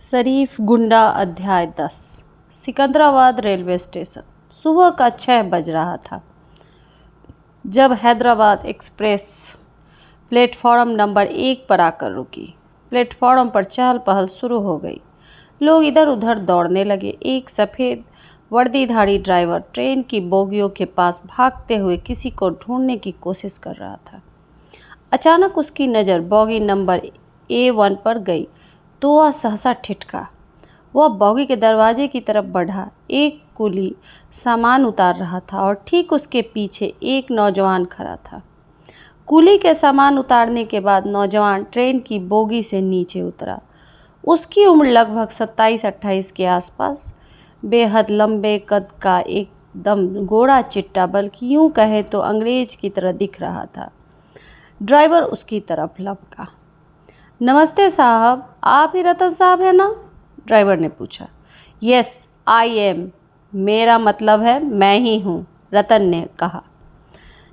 शरीफ गुंडा अध्याय 10। Secunderabad railway station. सुबह का 6 बज रहा था जब हैदराबाद एक्सप्रेस प्लेटफॉर्म नंबर 1 पर आकर रुकी। प्लेटफॉर्म पर चहल पहल शुरू हो गई। लोग इधर उधर दौड़ने लगे। एक सफ़ेद वर्दीधारी ड्राइवर ट्रेन की बोगियों के पास भागते हुए किसी को ढूंढने की कोशिश कर रहा था। अचानक उसकी नज़र बोगी नंबर A1 पर गई तो वह सहसा ठिठका। वह बोगी के दरवाजे की तरफ बढ़ा। एक कुली सामान उतार रहा था और ठीक उसके पीछे एक नौजवान खड़ा था। कुली के सामान उतारने के बाद नौजवान ट्रेन की बोगी से नीचे उतरा। उसकी उम्र लगभग 27-28 के आसपास। बेहद लंबे कद का एकदम गोरा चिट्टा, बल्कि यूं कहे तो अंग्रेज की तरह दिख रहा था। ड्राइवर उसकी तरफ लपका। नमस्ते साहब, आप ही रतन साहब हैं ना? ड्राइवर ने पूछा। यस आई एम, मेरा मतलब है मैं ही हूँ, रतन ने कहा।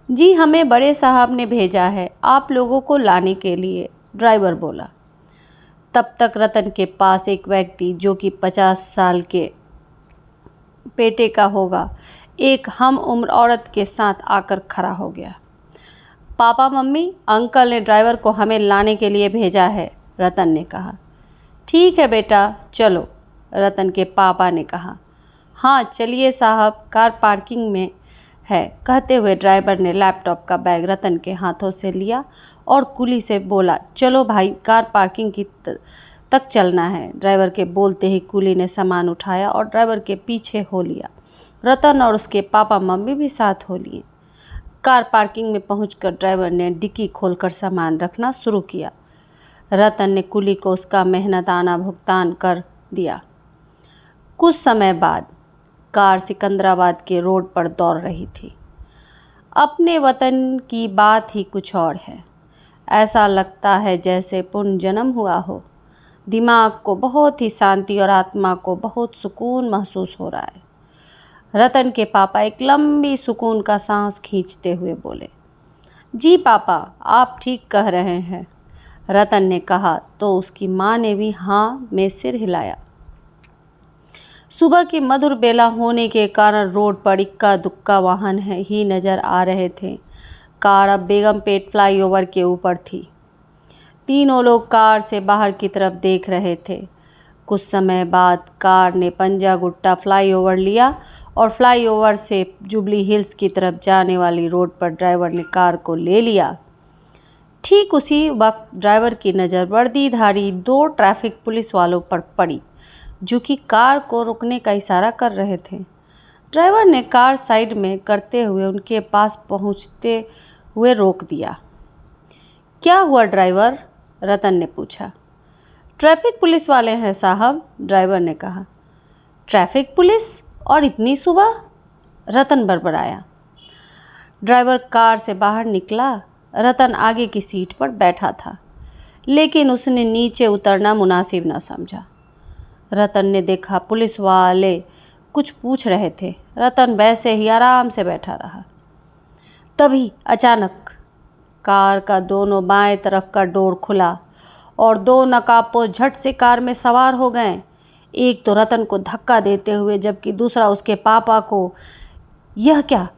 जी, हमें बड़े साहब ने भेजा है आप लोगों को लाने के लिए, ड्राइवर बोला। तब तक रतन के पास एक व्यक्ति जो कि 50 साल के पेटे का होगा, एक हम उम्र औरत के साथ आकर खड़ा हो गया। पापा मम्मी, अंकल ने ड्राइवर को हमें लाने के लिए भेजा है, रतन ने कहा। ठीक है बेटा, चलो, रतन के पापा ने कहा। हाँ चलिए साहब, कार पार्किंग में है, कहते हुए ड्राइवर ने लैपटॉप का बैग रतन के हाथों से लिया और कुली से बोला, चलो भाई, कार पार्किंग की तक चलना है। ड्राइवर के बोलते ही कुली ने सामान उठाया और ड्राइवर के पीछे हो लिया। रतन और उसके पापा मम्मी भी साथ हो लिए। कार पार्किंग में पहुंचकर ड्राइवर ने डिक्की खोलकर सामान रखना शुरू किया। रतन ने कुली को उसका मेहनताना भुगतान कर दिया। कुछ समय बाद कार सिकंदराबाद के रोड पर दौड़ रही थी। अपने वतन की बात ही कुछ और है। ऐसा लगता है जैसे पुनर्जन्म हुआ हो। दिमाग को बहुत ही शांति और आत्मा को बहुत सुकून महसूस हो रहा है। रतन के पापा एक लंबी सुकून का सांस खींचते हुए बोले। जी पापा, आप ठीक कह रहे हैं, रतन ने कहा तो उसकी माँ ने भी हाँ में सिर हिलाया। सुबह की मधुर बेला होने के कारण रोड पर इक्का दुक्का वाहन ही नजर आ रहे थे। कार अब बेगमपेट फ्लाईओवर के ऊपर थी। तीनों लोग कार से बाहर की तरफ देख रहे थे। कुछ समय बाद कार ने पंजागुट्टा फ्लाईओवर लिया और फ्लाईओवर से जुबली हिल्स की तरफ जाने वाली रोड पर ड्राइवर ने कार को ले लिया। ठीक उसी वक्त ड्राइवर की नज़र वर्दीधारी 2 ट्रैफिक पुलिस वालों पर पड़ी जो कि कार को रुकने का इशारा कर रहे थे। ड्राइवर ने कार साइड में करते हुए उनके पास पहुंचते हुए रोक दिया। क्या हुआ ड्राइवर? रतन ने पूछा। ट्रैफिक पुलिस वाले हैं साहब, ड्राइवर ने कहा। ट्रैफिक पुलिस और इतनी सुबह? रतन बड़बड़ाया। ड्राइवर कार से बाहर निकला। रतन आगे की सीट पर बैठा था, लेकिन उसने नीचे उतरना मुनासिब न समझा। रतन ने देखा पुलिस वाले कुछ पूछ रहे थे। रतन वैसे ही आराम से बैठा रहा। तभी अचानक कार का दोनों बाएं तरफ का डोर खुला और 2 नकाबपोश झट से कार में सवार हो गए। एक तो रतन को धक्का देते हुए जबकि दूसरा उसके पापा को। यह क्या?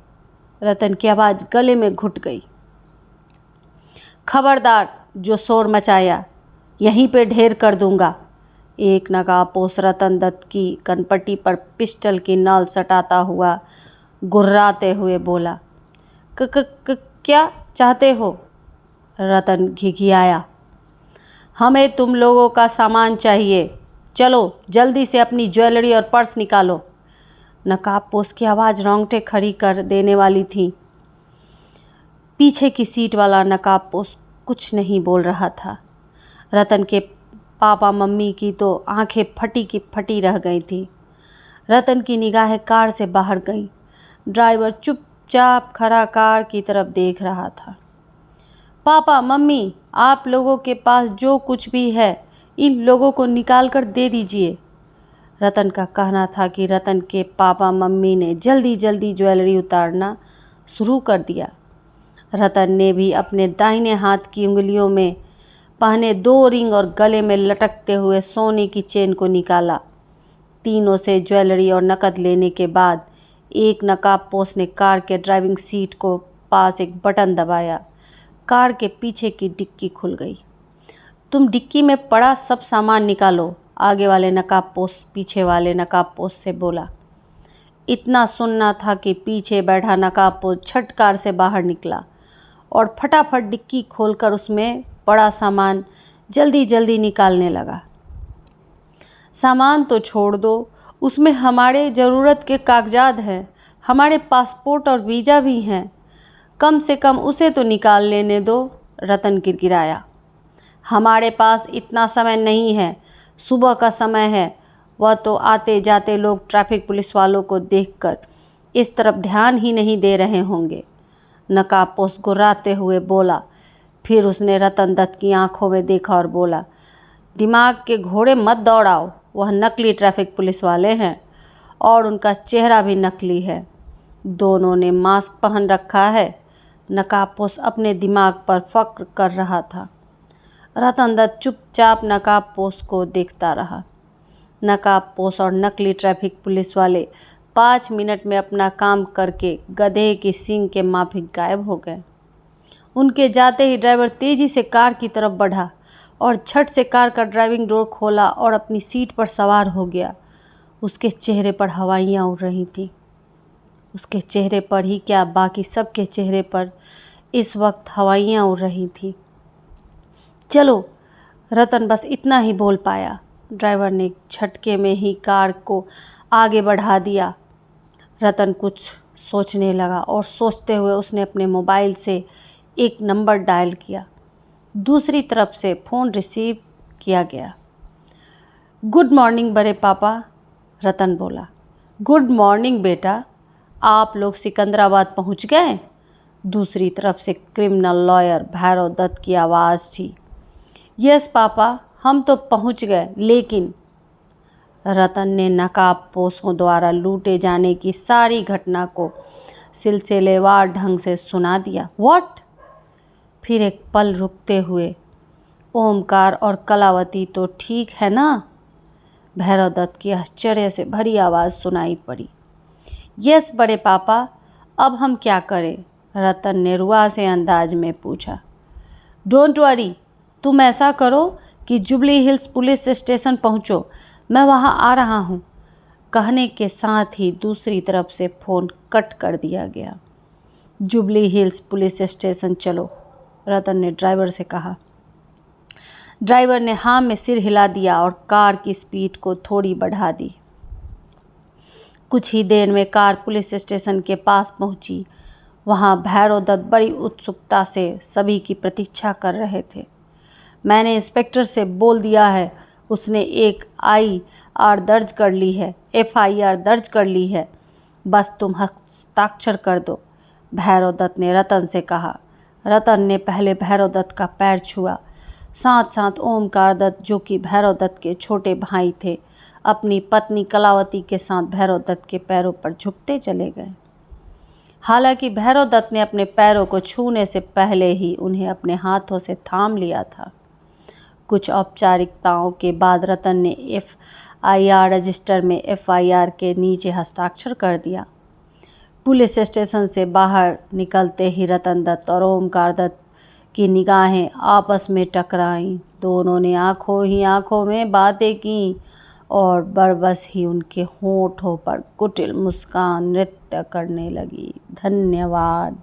रतन की आवाज़ गले में घुट गई। खबरदार, जो शोर मचाया यहीं पे ढेर कर दूंगा, एक नकाबपोश रतन दत्त की कनपट्टी पर पिस्टल की नल सटाता हुआ गुर्राते हुए बोला। क्या चाहते हो? रतन घिघियाया। हमें तुम लोगों का सामान चाहिए, चलो जल्दी से अपनी ज्वेलरी और पर्स निकालो। नकाबपोश की आवाज़ रोंगटे खड़ी कर देने वाली थी। पीछे की सीट वाला नकाबपोश कुछ नहीं बोल रहा था। रतन के पापा मम्मी की तो आंखें फटी की फटी रह गई थी। रतन की निगाहें कार से बाहर गईं। ड्राइवर चुपचाप खड़ा कार की तरफ देख रहा था। पापा मम्मी, आप लोगों के पास जो कुछ भी है इन लोगों को निकाल कर दे दीजिए। रतन का कहना था कि रतन के पापा मम्मी ने जल्दी जल्दी ज्वेलरी उतारना शुरू कर दिया। रतन ने भी अपने दाहिने हाथ की उंगलियों में पहने 2 रिंग और गले में लटकते हुए सोने की चेन को निकाला। तीनों से ज्वेलरी और नकद लेने के बाद एक नकाबपोश ने कार के ड्राइविंग सीट को पास एक बटन दबाया। कार के पीछे की डिक्की खुल गई। तुम डिक्की में पड़ा सब सामान निकालो, आगे वाले नकाबपोश पीछे वाले नकाबपोश से बोला। इतना सुनना था कि पीछे बैठा नकाबपोश झट कार से बाहर निकला और फटाफट डिक्की खोलकर उसमें पड़ा सामान जल्दी जल्दी निकालने लगा। सामान तो छोड़ दो, उसमें हमारे ज़रूरत के कागजात हैं, हमारे पासपोर्ट और वीज़ा भी हैं, कम से कम उसे तो निकाल लेने दो, रतन गिड़गिड़ाया। हमारे पास इतना समय नहीं है, सुबह का समय है। वह तो आते जाते लोग ट्रैफिक पुलिस वालों को देखकर इस तरफ ध्यान ही नहीं दे रहे होंगे, नकाबपोश गुर्राते हुए बोला। फिर उसने रतन दत्त की आंखों में देखा और बोला, दिमाग के घोड़े मत दौड़ाओ, वह नकली ट्रैफिक पुलिस वाले हैं और उनका चेहरा भी नकली है। दोनों ने मास्क पहन रखा है। नकाबपोश अपने दिमाग पर फक्र कर रहा था। रतन दत्त चुपचाप नकाबपोश को देखता रहा। नकाबपोश और नकली ट्रैफिक पुलिस वाले 5 मिनट में अपना काम करके गधे की सींग के माफिक गायब हो गए। उनके जाते ही ड्राइवर तेजी से कार की तरफ बढ़ा और झट से कार का ड्राइविंग डोर खोला और अपनी सीट पर सवार हो गया। उसके चेहरे पर हवाइयाँ उड़ रही थीं। उसके चेहरे पर ही क्या, बाकी सबके चेहरे पर इस वक्त हवाइयाँ उड़ रही थीं। चलो, रतन बस इतना ही बोल पाया। ड्राइवर ने झटके में ही कार को आगे बढ़ा दिया। रतन कुछ सोचने लगा और सोचते हुए उसने अपने मोबाइल से एक नंबर डायल किया। दूसरी तरफ से फ़ोन रिसीव किया गया। गुड मॉर्निंग बड़े पापा, रतन बोला। गुड मॉर्निंग बेटा, आप लोग सिकंदराबाद पहुंच गए? दूसरी तरफ से क्रिमिनल लॉयर भैरव दत्त की आवाज़ थी। यस पापा, हम तो पहुंच गए, लेकिन रतन ने नकाबपोशों द्वारा लूटे जाने की सारी घटना को सिलसिलेवार ढंग से सुना दिया। व्हाट? फिर एक पल रुकते हुए, ओमकार और कलावती तो ठीक है ना? भैरव दत्त की आश्चर्य से भरी आवाज़ सुनाई पड़ी। यस बड़े पापा, अब हम क्या करें? रतन ने रुआ से अंदाज में पूछा। डोंट वरी, तुम ऐसा करो कि जुबली हिल्स पुलिस स्टेशन पहुंचो, मैं वहां आ रहा हूं। कहने के साथ ही दूसरी तरफ से फ़ोन कट कर दिया गया। जुबली हिल्स पुलिस स्टेशन चलो, रतन ने ड्राइवर से कहा। ड्राइवर ने हाँ में सिर हिला दिया और कार की स्पीड को थोड़ी बढ़ा दी। कुछ ही देर में कार पुलिस स्टेशन के पास पहुंची। वहां भैरव दत्त बड़ी उत्सुकता से सभी की प्रतीक्षा कर रहे थे। मैंने इंस्पेक्टर से बोल दिया है, उसने एक IR दर्ज कर ली है, FIR दर्ज कर ली है, बस तुम हस्ताक्षर कर दो, भैरव दत्त ने रतन से कहा। रतन ने पहले भैरव दत्त का पैर छुआ, साथ साथ ओमकार दत्त, जो कि भैरव दत्त के छोटे भाई थे, अपनी पत्नी कलावती के साथ भैरव दत्त के पैरों पर झुकते चले गए। हालांकि भैरव दत्त ने अपने पैरों को छूने से पहले ही उन्हें अपने हाथों से थाम लिया था। कुछ औपचारिकताओं के बाद रतन ने FIR रजिस्टर में FIR के नीचे हस्ताक्षर कर दिया। पुलिस स्टेशन से बाहर निकलते ही रतन दत्त और ओमकार दत्त की निगाहें आपस में टकराईं। दोनों ने आंखों ही आंखों में बातें की और बरबस ही उनके होंठों पर कुटिल मुस्कान नृत्य करने लगी। धन्यवाद।